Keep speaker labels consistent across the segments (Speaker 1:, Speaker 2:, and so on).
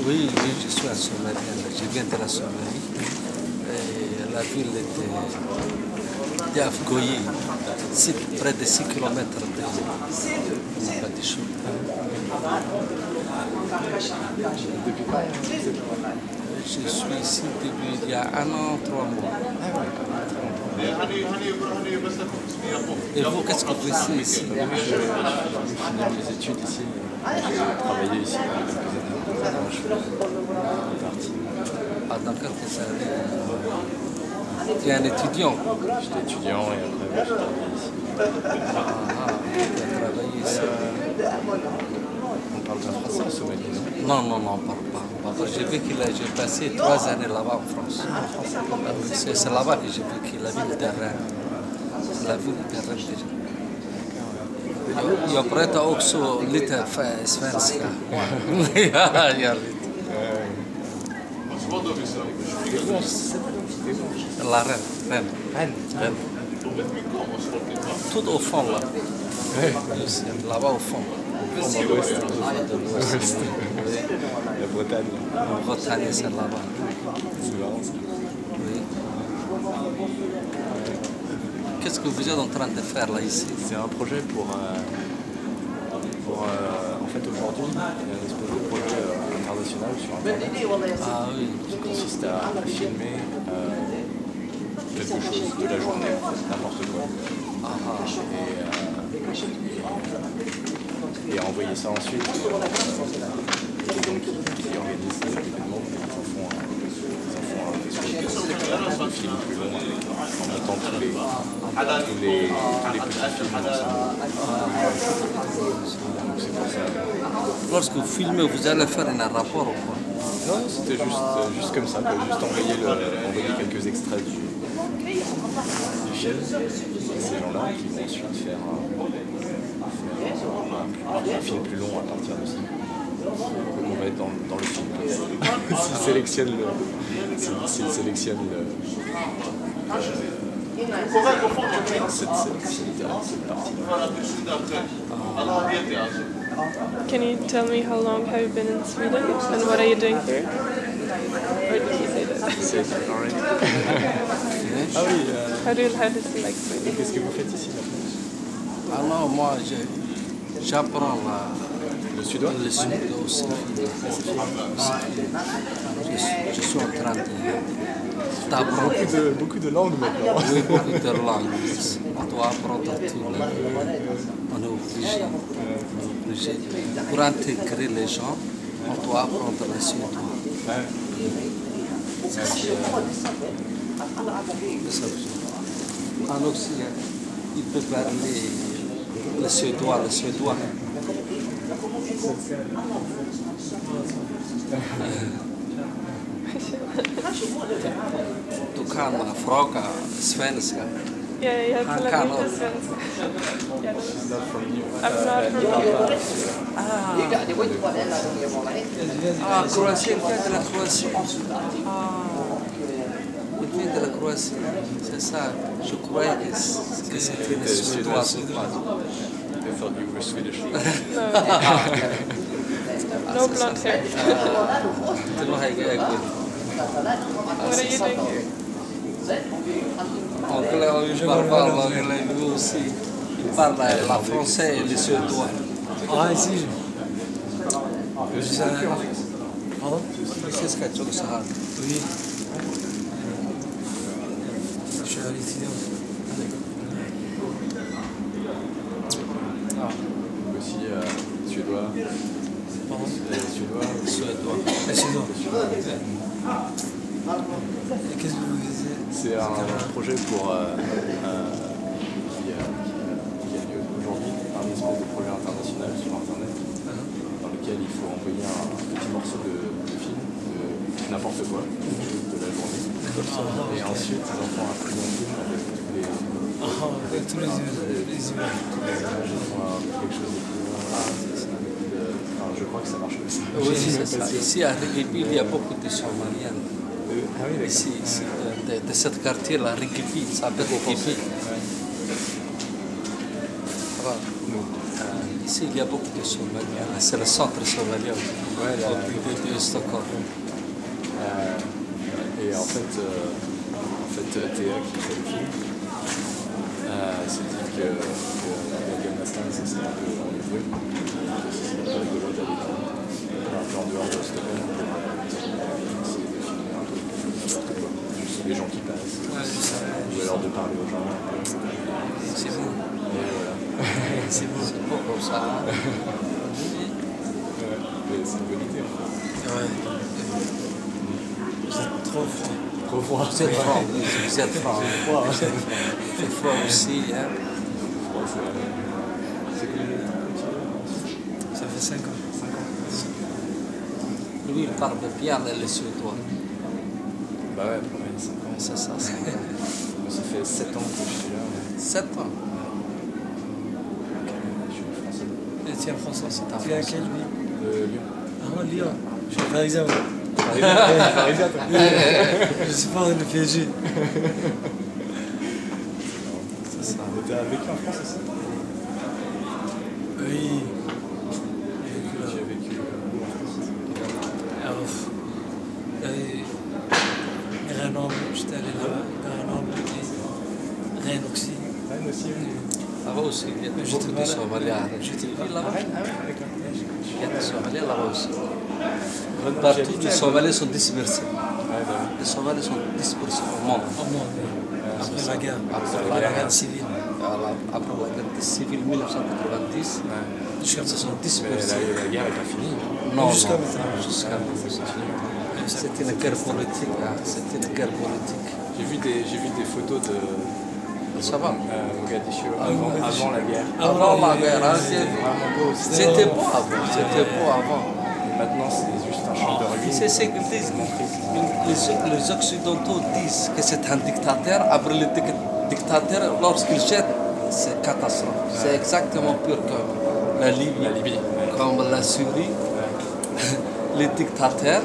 Speaker 1: Oui, oui, je suis un Somalien. Je viens de la Somalie. Et la ville était d'Afgoye, près de 6 km de Mogadiscio.
Speaker 2: Depuis quand
Speaker 1: Je suis ici depuis il y a 1 an, 3 mois. Et vous, qu'est-ce que vous faites ici?
Speaker 2: J'ai fini mes études ici. J'ai travaillé ici pendant quelques années. Maintenant, je suis parti.
Speaker 1: Ah, dans quelques années. Tu es un étudiant?
Speaker 2: J'étais étudiant et après, j'ai travaillé ici.
Speaker 1: Ah, tu as travaillé ici.
Speaker 2: On parle pas français en Somalie, non?
Speaker 1: Non, non, non, on ne parle pas. J'ai vécu là, j'ai passé 3 années là-bas en France. C'est là-bas que j'ai vécu, la ville de Rennes. C'est la ville de Rennes déjà. Jag pratar också lite svenska. Ja, lite. La Rennes. Rennes. Tout au fond là. Là-bas au fond.
Speaker 2: Dans l'ouest. La Bretagne.
Speaker 1: En Bretagne, c'est là-bas.
Speaker 2: C'est marrant ça.
Speaker 1: Oui. Qu'est-ce que vous êtes en train de faire là ici?
Speaker 2: C'est un projet pour en fait aujourd'hui, il y a un espèce de projet international sur Internet
Speaker 1: Ah oui.
Speaker 2: qui consiste à filmer quelque chose de la journée, n'importe quoi, et à envoyer ça ensuite. Et donc qui organisent des événements, ils en font un film plus long en mettant tous les petits films ensemble. Donc c'est pour ça.
Speaker 1: Lorsque vous filmez, vous allez faire un rapport ou quoi?
Speaker 2: Non, c'était juste comme ça, quoi. Juste envoyer quelques extraits du film. Et ces gens-là qui vont ensuite faire un film plus long à partir de ça. Donc on va être dans le film. S'ils sélectionnent cette partie.
Speaker 3: Can you tell me how long have you been in Sweden and what are you doing here? Or did you say that?
Speaker 2: C'est already. Ah oui.
Speaker 3: How do you like Sweden?
Speaker 2: Qu'est-ce que vous faites ici maintenant?
Speaker 1: Ah non, moi j'apprends
Speaker 2: Le suédois?
Speaker 1: le suédois aussi. Je suis en train d'apprendre.
Speaker 2: Beaucoup de langues maintenant.
Speaker 1: Oui, beaucoup de langues. On doit apprendre tout. On est obligé. Pour intégrer les gens, on doit apprendre le suédois. En Occident, il peut parler le suédois. Du kan fråga svenska.
Speaker 3: Yeah, jag
Speaker 1: Han
Speaker 3: talar
Speaker 1: kan
Speaker 3: lite
Speaker 1: också.
Speaker 3: svenska. Yeah,
Speaker 2: She's not from you.
Speaker 3: I'm not from here.
Speaker 1: Ah, Croatie, il vient de la Croatie. Il vient de la Croatie. C'est ça. Je croyais que c'était le suédois.
Speaker 2: I thought you were Swedish.
Speaker 3: No blonde hair.
Speaker 1: Det var helt enkelt.
Speaker 3: What are you doing here?
Speaker 1: Anglais, je parle anglais, lui aussi. Il parle la français et le suédois.
Speaker 4: Ah, ici. Je suis Pardon?
Speaker 1: Qu'est-ce que tu veux
Speaker 4: Oui. Je suis à l'étudiant.
Speaker 2: Aussi suédois.
Speaker 4: Pardon?
Speaker 2: Suédois.
Speaker 1: Suédois.
Speaker 4: Et qu'est-ce que vous faisiez?
Speaker 2: C'est un projet pour qui a lieu aujourd'hui, un espèce de projet international sur Internet, dans lequel il faut envoyer un petit morceau de film, de n'importe quoi, de la journée. Et ensuite, ils en font un plus long film avec
Speaker 4: Avec tous les images.
Speaker 2: Ils font quelque chose de plus long. Enfin, je crois que ça marche comme ça.
Speaker 1: Oui, c'est ça. Ici, à Rigipi, il y a beaucoup de Somaliens.
Speaker 2: Ah oui,
Speaker 1: Ici, de ce quartier-là, Rigipi, ça s'appelle Rigipi. Ici, il y a beaucoup de Somaliens. C'est le centre somalien
Speaker 2: Ouais, là,
Speaker 1: de Stockholm.
Speaker 2: Et en fait, Théa qui fait le film, s'est dit que l'Afghanistan, ça serait un peu ennuyeux. Que ce serait pas rigolo d'aller un peu en dehors de Stockholm pour essayer de filmer un peu n'importe quoi. Juste les gens qui passent.
Speaker 4: Ouais, je sais.
Speaker 2: Ou alors de parler aux gens un peu.
Speaker 4: C'est beau.
Speaker 2: Et voilà.
Speaker 4: C'est beau.
Speaker 1: C'est pas comme ça.
Speaker 2: Ouais, mais c'est une bonne idée en fait.
Speaker 4: Ouais. C'est trop froid.
Speaker 2: Trop froid.
Speaker 1: Vous êtes franc, vous êtes franc.
Speaker 2: Froid, hein.
Speaker 1: Il fait froid aussi. Hein.
Speaker 2: Froid, c'est combien de temps que tu es?
Speaker 4: Ça fait 5 ans.
Speaker 2: 5 ans.
Speaker 1: Lui, il parle bien les Suédois.
Speaker 2: Bah ouais, pour moi, 5 ans.
Speaker 1: C'est ça, c'est
Speaker 2: Moi, ça fait 7 ans que je suis là.
Speaker 1: 7 ans.
Speaker 2: Je suis français.
Speaker 4: Et tiens, François,
Speaker 1: un
Speaker 4: tu es à
Speaker 1: Français.
Speaker 4: quelle ville?
Speaker 2: Lyon.
Speaker 4: Ah, moi, Lyon. Je suis parisien. Moi.
Speaker 2: Parisien, toi.
Speaker 4: Je suis pas le PSG.
Speaker 2: C'est ça. T'as vécu en France aussi?
Speaker 4: Oui.
Speaker 2: J'ai vécu où en France?
Speaker 4: Alors, Grenoble, j'étais allé là-bas. Grenoble, et Rennes aussi.
Speaker 2: Rennes aussi, oui.
Speaker 1: Là-bas aussi, il y a beaucoup de Somaliens.
Speaker 4: J'étais pas
Speaker 1: là-bas.
Speaker 2: Ah ouais, d'accord.
Speaker 1: Il y a des Somaliens là-bas aussi.
Speaker 2: Grenoble,
Speaker 1: Partout,
Speaker 2: j'habitais
Speaker 1: les
Speaker 2: à
Speaker 1: Somaliens sont dispersés.
Speaker 2: Ouais, bah
Speaker 1: Les Somaliens sont dispersés au monde.
Speaker 4: au monde. Après la guerre.
Speaker 1: Après
Speaker 4: La guerre civile.
Speaker 1: Après la guerre civile 1990,
Speaker 4: Jusqu'à
Speaker 1: ils se sont
Speaker 2: Mais
Speaker 1: dispersés.
Speaker 2: la guerre n'est pas finie.
Speaker 1: Non,
Speaker 4: jusqu'à
Speaker 1: non,
Speaker 4: maintenant.
Speaker 1: jusqu'à maintenant. C'était une guerre politique. Hein. C'était une guerre politique.
Speaker 2: J'ai vu des photos de
Speaker 1: Ça va.
Speaker 2: Mogadiscio
Speaker 4: Mogadiscio.
Speaker 2: avant la guerre.
Speaker 1: Avant la guerre, hein,
Speaker 2: Vraiment beau.
Speaker 1: c'était beau avant. C'était beau avant.
Speaker 2: Et maintenant, c'est juste un champ de ruines.
Speaker 1: C'est ce qu'ils disent. Les Occidentaux disent que c'est un dictateur. Après le dictateur, lorsqu'il jette, c'est catastrophe. C'est exactement pire comme la Libye,
Speaker 2: La Libye. Ouais.
Speaker 1: comme la Syrie. Les dictateurs,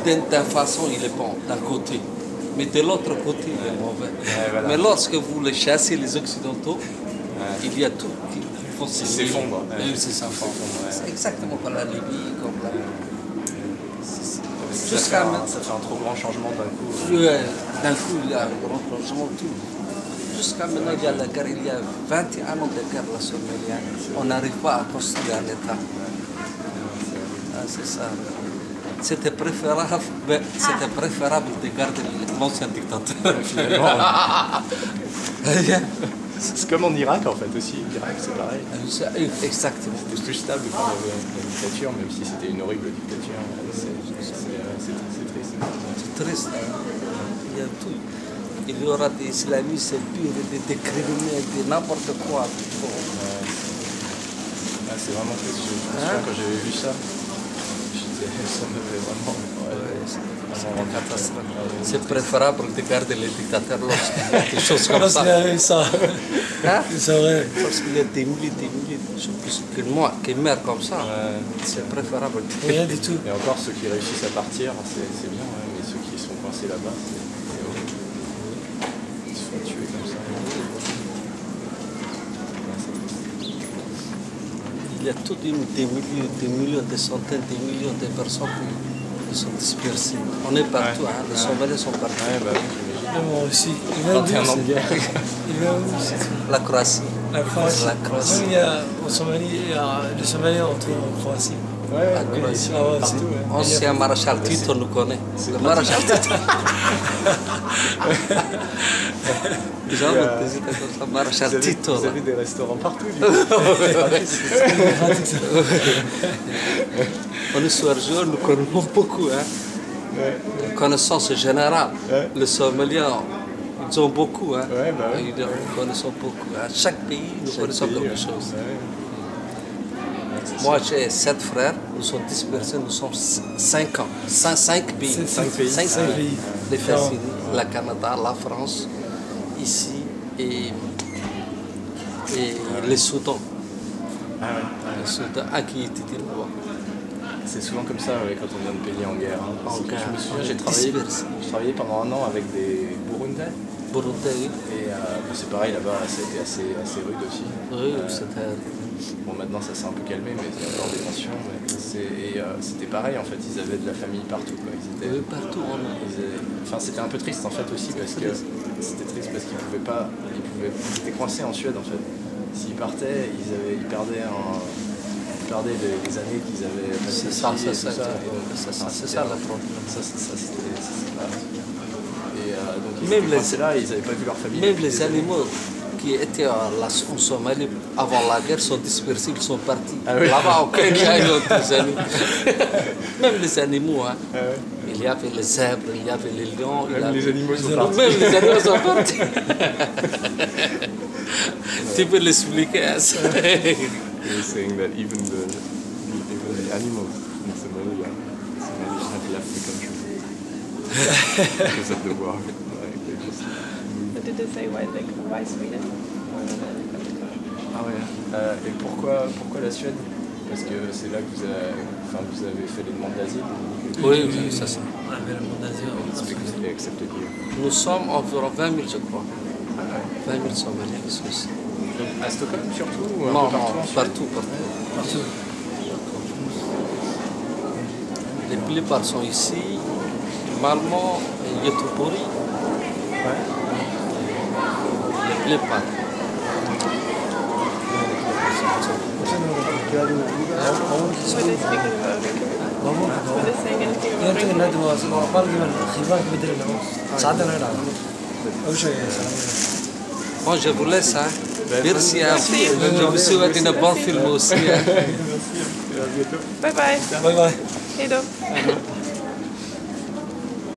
Speaker 1: d'une façon, il est bon, d'un côté. Mais de l'autre côté, il est mauvais.
Speaker 2: voilà.
Speaker 1: Mais lorsque vous les chassez, les Occidentaux, il y a tout qui
Speaker 2: s'effondre.
Speaker 1: Oui, c'est ça. C'est exactement comme la Libye, comme la...
Speaker 2: Ça
Speaker 1: Jusqu'à maintenant.
Speaker 2: fait un trop grand changement d'un coup.
Speaker 1: Ouais, d'un coup, il y a un grand changement tout. Jusqu'à maintenant, il y a la guerre, il y a 21 ans de guerre, la Somalie. On n'arrive pas à construire un État. Ah, c'est ça. C'était préférable de garder l'ancien dictateur.
Speaker 2: Finalement, c'est comme en Irak en fait aussi. L'Irak c'est pareil.
Speaker 1: Exactement.
Speaker 2: C'était plus stable quand il y avait la dictature, même si c'était une horrible dictature. C'est triste.
Speaker 1: C'est triste. Hein. Il y a tout. Il y aura des islamistes purs, des criminels, n'importe quoi.
Speaker 2: Ah, c'est vraiment triste. Je me souviens quand j'avais vu ça, ça m'avait vraiment.
Speaker 1: Vraiment catastrophe. C'est préférable de garder les dictateurs lorsqu'il y a des choses comme ça.
Speaker 4: Ça.
Speaker 1: Hein?
Speaker 4: C'est vrai.
Speaker 1: Lorsqu'il y a des milliers de gens qui meurent comme ça, c'est préférable.
Speaker 4: Rien du tout.
Speaker 2: Et encore ceux qui réussissent à partir, c'est bien, hein, mais ceux qui sont coincés là-bas, c'est horrible. Ils se font tuer comme ça.
Speaker 1: Il y a tout des millions, des centaines, des millions de personnes qui sont dispersées. On est partout, hein, les Somaliens sont partout.
Speaker 2: Ouais, bah oui,
Speaker 4: Et moi aussi. Il vient
Speaker 2: 21 ans de guerre.
Speaker 4: Il vient où, c'est tout.
Speaker 1: La Croatie.
Speaker 4: La Croatie.
Speaker 1: La Croatie.
Speaker 4: Même il y a en Somalie, il y a les Somaliens entre en Croatie.
Speaker 2: Ouais,
Speaker 1: La Croatie.
Speaker 4: Ah ouais,
Speaker 2: partout, ouais.
Speaker 1: Ancien maréchal Tito nous connaît. Le maréchal Tito. Déjà, on disait comme ça, maréchal Tito.
Speaker 2: Vous
Speaker 1: là.
Speaker 2: avez des restaurants partout, du coup.
Speaker 1: On est sur jour, nous connaissons beaucoup. Hein.
Speaker 2: Ouais.
Speaker 1: Connaissance générale.
Speaker 2: Ouais.
Speaker 1: Les Somaliens, ils ont beaucoup. Hein.
Speaker 2: Ouais, bah ouais.
Speaker 1: Ils connaissent beaucoup. À chaque pays, nous connaissons
Speaker 2: Pays,
Speaker 1: quelque
Speaker 2: ouais.
Speaker 1: chose.
Speaker 2: Ouais.
Speaker 1: Moi, j'ai 7 frères, nous sommes dispersés, nous sommes 5 ans. 5 pays.
Speaker 4: Cinq
Speaker 2: pays.
Speaker 1: Cinq
Speaker 4: Cinq
Speaker 1: pays.
Speaker 4: pays.
Speaker 1: Les États-Unis, le Canada, la France, ici et le Soudan.
Speaker 2: Ah ouais.
Speaker 1: Le Soudan, qui était là-bas.
Speaker 2: C'est souvent comme ça ouais, quand on vient de pays en guerre. Hein.
Speaker 1: En guerre.
Speaker 2: Je me souviens, j'ai
Speaker 1: Dispersé.
Speaker 2: travaillé pendant un an avec des Burundais.
Speaker 1: Burundais,
Speaker 2: Et c'est pareil là-bas, c'était assez rude aussi.
Speaker 1: oui, c'était...
Speaker 2: Bon, maintenant ça s'est un peu calmé, mais il y a encore des tensions. C'était pareil en fait, ils avaient de la famille partout. Quoi.
Speaker 1: Oui, partout on a.
Speaker 2: Enfin, c'était un peu triste en fait aussi parce que c'était triste parce qu'ils pouvaient pas, ils étaient coincés en Suède en fait. S'ils partaient, ils perdaient les années qu'ils avaient passées.
Speaker 1: C'est ça,
Speaker 2: ici
Speaker 1: c'est
Speaker 2: et tout
Speaker 1: ça. C'est ça le problème.
Speaker 2: Ça, c'était pas. Et donc ils
Speaker 1: Même
Speaker 2: étaient coincés là, ils n'avaient pas vu leur famille.
Speaker 1: Même
Speaker 2: depuis
Speaker 1: les
Speaker 2: des années.
Speaker 1: animaux qui étaient en Somalie avant la guerre sont dispersés, ils sont partis.
Speaker 2: Ah oui.
Speaker 1: Là-bas, au Kenya, ils ont des animaux. Même les animaux, hein.
Speaker 2: Ah ouais.
Speaker 1: Il y avait les zèbres, il y avait les lions.
Speaker 2: Même les animaux sont partis.
Speaker 1: Même les animaux sont partis. Tu peux l'expliquer à ça.
Speaker 2: You're saying that even the animals in Somalia have left the country because of the war. Like, they just...
Speaker 3: But did they say why Sweden?
Speaker 2: Ah ouais. Et pourquoi la Suède? Parce que c'est là que vous avez fait les demandes d'asile.
Speaker 1: Oui, oui, c'est ça.
Speaker 4: On avait le monde d'Asie.
Speaker 2: It's because they accepted you.
Speaker 1: Nous sommes environ 20 000, je crois.
Speaker 2: Ah ouais.
Speaker 1: 20 000 Somaliens ici.
Speaker 2: Donc à Stockholm surtout ou un
Speaker 1: Non,
Speaker 2: peu partout
Speaker 1: non,
Speaker 2: en Suède?
Speaker 1: partout. Les plupart sont ici. Malmö et Göteborg.
Speaker 2: Ouais.
Speaker 1: Les plupart.
Speaker 3: Were they speaking about Vancouver? Were they saying anything about
Speaker 4: يرجع
Speaker 3: Vancouver?
Speaker 4: الندوة قال لي خيبان بدل له ساعدنا هنا أول شيء
Speaker 1: Bon, je vous laisse. Hein. Merci. Hein. Je vous souhaite une bonne film aussi. Hein.
Speaker 3: Bye bye.
Speaker 4: باي باي
Speaker 3: Hej då.